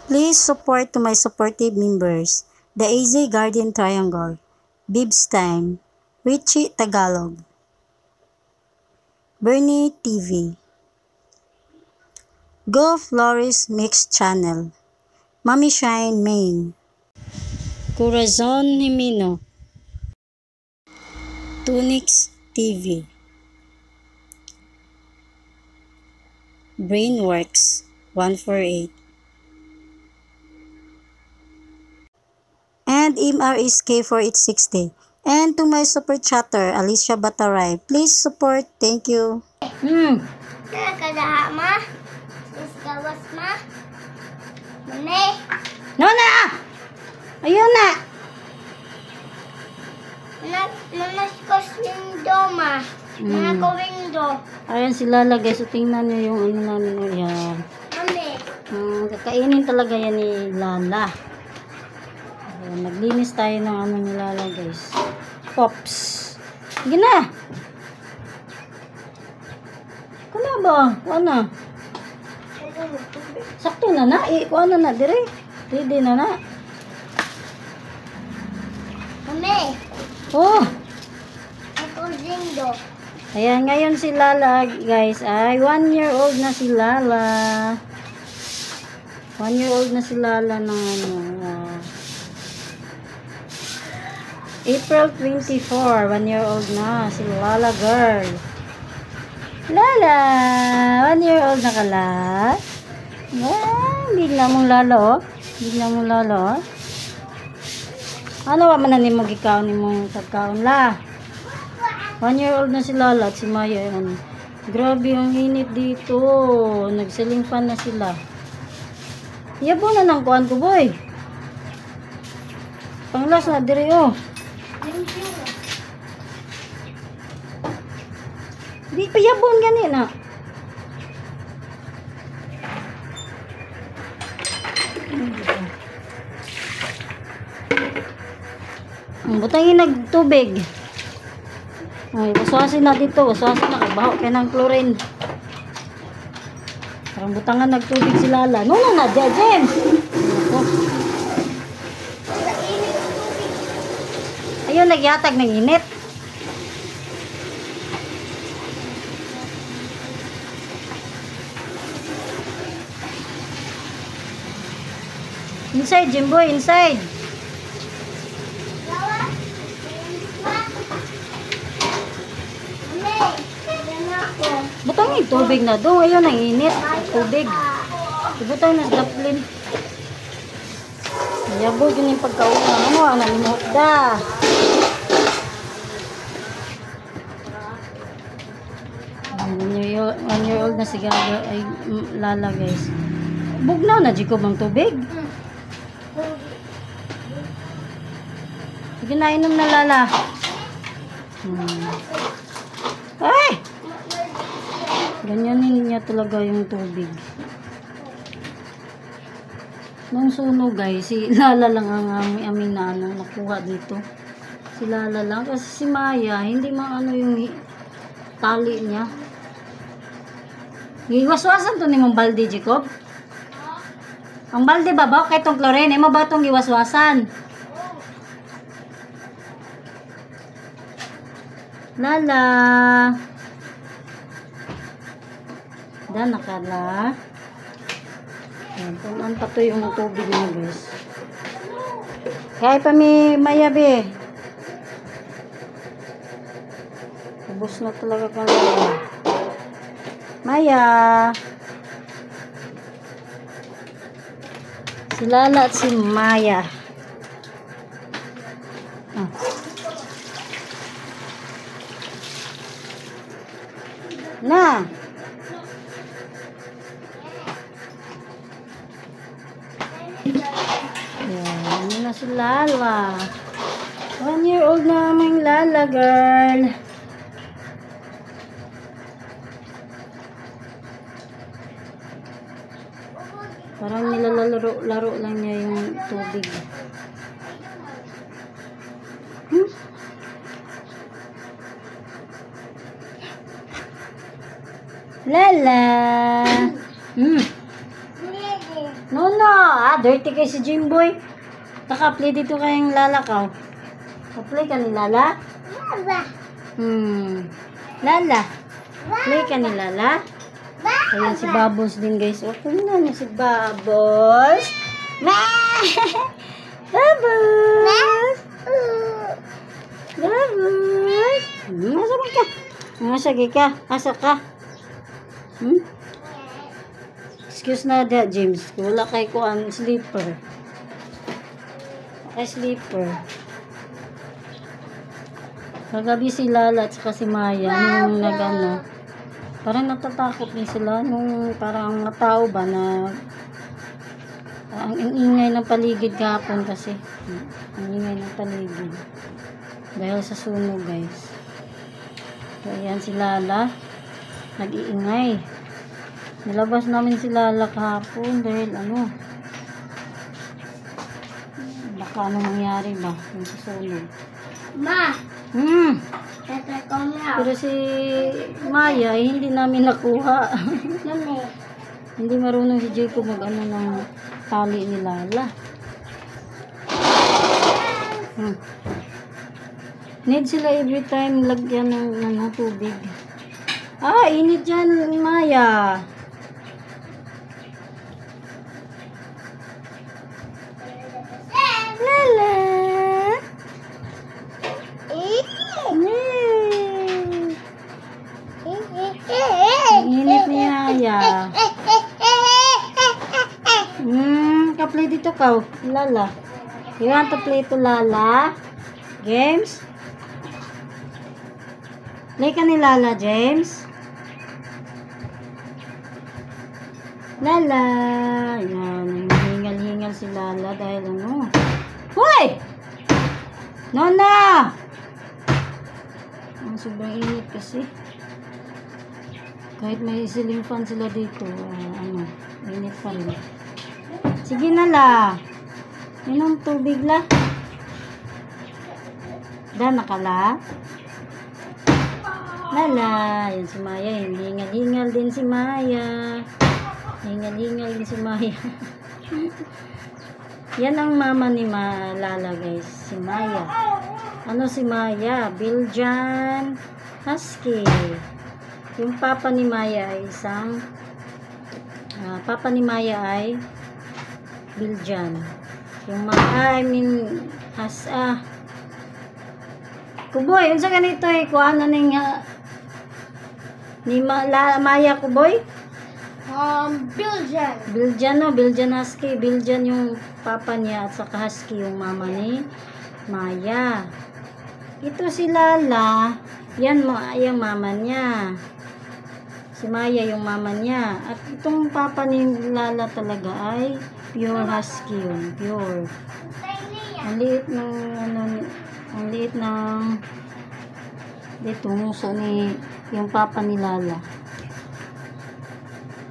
Please support to my supportive members, the AZ Guardian Triangle, Bibs Time, Richie Tagalog, Bernie TV, Go Flores Mix Channel, Mami Shine Main, Corazon Himino, Tunix TV, Brainworks 148, and MRSK 4860. And to my super chatter, Alicia Bataray, please support. Thank you. Nakadaha ma? Gawas ma? Mane? Nona! Ayun na! Namaskos window ma. Mga ko window. Ayan si Lala guys. So tingnan nyo yung ano namin. Ayan. Mane? Kakainin talaga yan ni Lala. Ayan, naglinis tayo ng ano ni Lala guys. Pops. Sige na! Kuna ba? Kuha na. Sakto na na. Kuha na na. Dire. Ready na na. Mane? Oh! Ako window. Ayan, ngayon si Lala guys ay 1-year-old na si Lala. 1-year-old na si Lala ng ano. April 24, 1-year-old na si Lala girl. Lala! 1-year-old na ka la? Bigla mong Lala oh. Bigla mong Lala oh. Ano ba mananin mo gikaon ni mong pagkaon la? 1-year-old na si Lala at si Maya. Ayan. Grabe yung init dito. Nagsiling fan na sila. Iyabo na ng kuhan ko boy. Panglas na dire oh. Di pa yabon ganina. Butangin nagtubig. Ay, waswasin na dito. Waswasin na. Baho kayo ng chlorine. Parang butangan nagtubig si Lala. No, na, Jem. Ayun, nagyatag ng init. Inside, Jimboy, inside. Butang yung tubig na doon. Ayun, ang init. Tubig. Butang na sa daplin. Yabo, yun yung pagkauna. Ano, ang nalimot da. One-year-old na si Gaga, ay Lala guys. Bugnaw na, Jacob, ang tubig. Sige na, inom na Lala. Ay! Ganyanin niya talaga yung tubig. Nung suno guys, si Lala lang ang aming na ano, nakuha dito. Si Lala lang. Kasi si Maya, hindi maano yung tali niya. Giwaswasan to ni mong balde, Jacob? Ang balde ba ba? Kaya itong chlorine, mo ba itong giwaswasan? Lala. Dan nakala. Ayan, punan pa to yung tubig niya guys. Kaya pa may mayabi. Ubus na talaga ka Lala. Maya. Si Lala at si Maya. Na. Yan, na si Lala. 1-year-old na aming Lala girl. Parang nilalaro lang niya yung tubig. Lala. No, Dirty kay si Jimboy. Naka-play dito kayong lalakaw. Pa-play ka ni Lala? Baba. Lala. Play ka ni Lala? Ayan si Bubbles din guys. O, tingnan niyo si Bubbles. Bubbles. Bubbles. Asa ka? Nasagi ka? Asa ka? Excuse na da, James. Wala kay ko ang sleeper. Ay, sleeper. Kagabi si Lala at saka si Maya nung nagano. Parang natatakot din sila nung parang matao ba na ang ingay ng paligid kahapon kasi. Ang ingay ng paligid. Dahil sa sunog guys. So, ayan si Lala. Nag-iingay. Nilabas namin si Lala kahapon dahil ano. Baka ano nangyari ba yung sa sunog. Ma. Tata ko na. Pero si Maya, hindi namin nakuha. Mami. Hindi marunong si Jacob mag-ano ng tali ni Lala. Need sila every time lagyan ng tubig. Init dyan, Maya. Lala. Init ni Maya. Ka-play dito ka, Lala. You want to play to Lala? James? Play ka ni Lala, James? Lala. Ayan, hingal-hingal si Lala dahil ano. Hoy! Nona! Ang sobrang init kasi. Kahit may ceiling fan sila dito, init pa rin. Sige na la. Inom tubig la. Nakala. Lala. Yan si Maya. Hingal-hingal din si Maya. Hingal-hingal din si Maya. Yan ang mama ni Lala guys. Si Maya. Ano si Maya? Belgian Husky. Yung papa ni Maya ay isang papa ni Maya ay Belgian. Yung Kuboy, unsa ganito kuha na ning ni Maya Kuboy? Belgian. Belgian Belgian Husky. Belgian yung papa niya at saka Husky yung mama ni Maya. Ito si Lala, yan yung mama niya. Si Maya yung mama niya. At itong papa ni Lala talaga ay pure Husky yun. Pure. Ang liit ng ang liit ng dito muso ni yung papa ni Lala.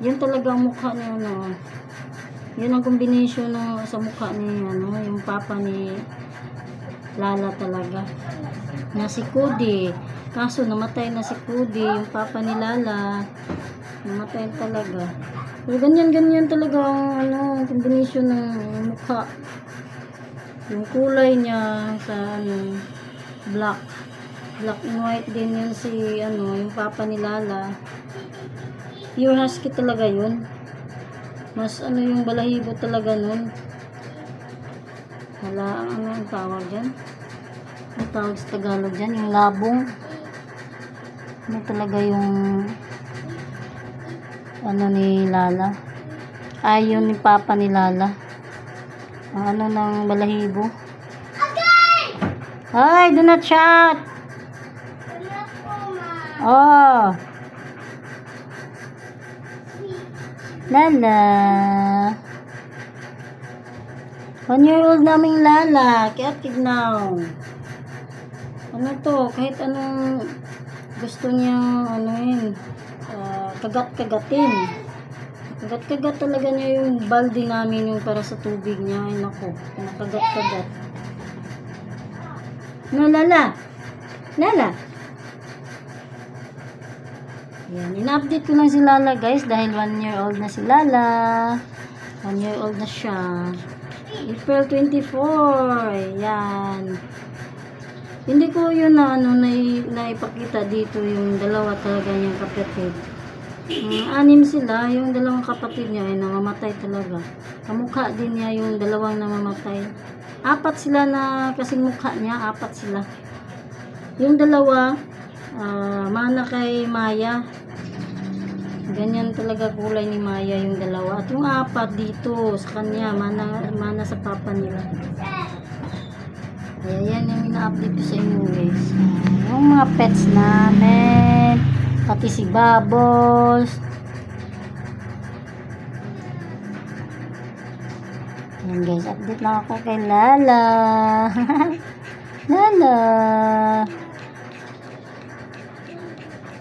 Yan talaga ang mukha niya yan ang combination sa mukha ni yung papa ni Lala talaga. Na si Cody. Kaso namatay na si Cody, yung papa ni Lala. Namatay talaga. Pero ganyan talaga ang combination ng mukha. Yung kulay niya sa black and white din yun si yung papa ni Lala. Pure Husky talaga yun. Mas yung balahibo talaga nun. Wala ang tawag dyan. Ang tawag sa Tagalog dyan, yung labong. Ano talaga yung ni Lala. Yun ni papa ni Lala. Ng balahibo. Ay, do not shout. Oh. Lala. 1-year-old naming Lala. Kaya tignaw. Ano to? Kahit anong gusto niyang kagat-kagatin. Kagat-kagat talaga niya yung balde namin yung para sa tubig niya. Ay naku. Kagat-kagat. No, Lala. Lala. Yan, in-update ko lang si Lala guys dahil 1-year-old na si Lala. 1 year old na siya. April 24. Yan. Hindi ko yun na naipakita dito yung dalawa talaga niyang kapatid. 6 sila, yung dalawang kapatid niya ay namamatay talaga. Kamukha din niya yung dalawang namamatay. 4 sila na kasing mukha niya, 4 sila. Yung dalawa, mana kay Maya. Ganyan talaga kulay ni Maya yung dalawa. At yung 4 dito sa kanya, mana sa papa nila. Kaya yan yung ina-update ko sa inyo guys. Yung mga pets namin, pati si Bubbles. Yan guys, update lang ako kay Lala. Lala.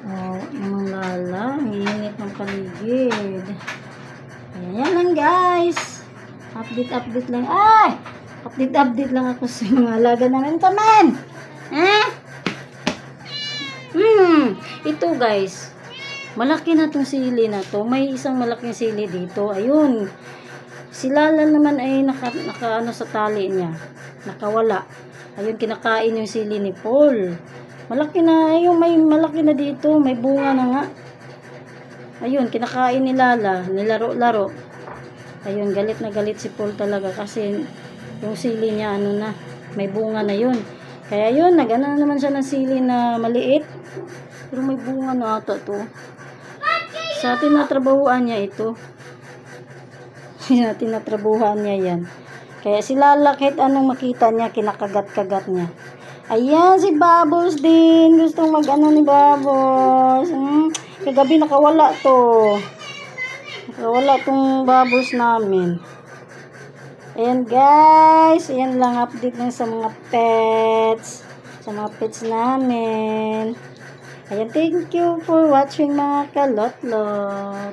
Oh, yung Lala, init ng paligid. Yan lang guys. Update lang. Ay! Update lang ako sa mga alaga namin. Kaman! Ito guys. Malaki na tong sili na to. May isang malaking sili dito. Ayun. Si Lala naman ay naka sa tali niya. Nakawala. Ayun, kinakain yung sili ni Paul. Malaki na. Ayun, may malaki na dito. May bunga na nga. Ayun, kinakain ni Lala. Nilaro-laro. Ayun, galit na galit si Paul talaga kasi yung sili niya may bunga na yun. Kaya yun, nag-ano naman siya ng sili na maliit. Pero may bunga na ata to. Sa atin natrabahuan niya ito. Sa atin natrabahuan niya yan. Kaya si Lala, kahit anong makita niya, kinakagat-kagat niya. Ayan, si Bubbles din. Gustong mag-ano ni Bubbles. Kagabi nakawala to. Nakawala tong Bubbles namin. Ayan guys, ayan lang update lang sa mga pets. Sa mga pets namin. Ayan, thank you for watching mga kalotlot.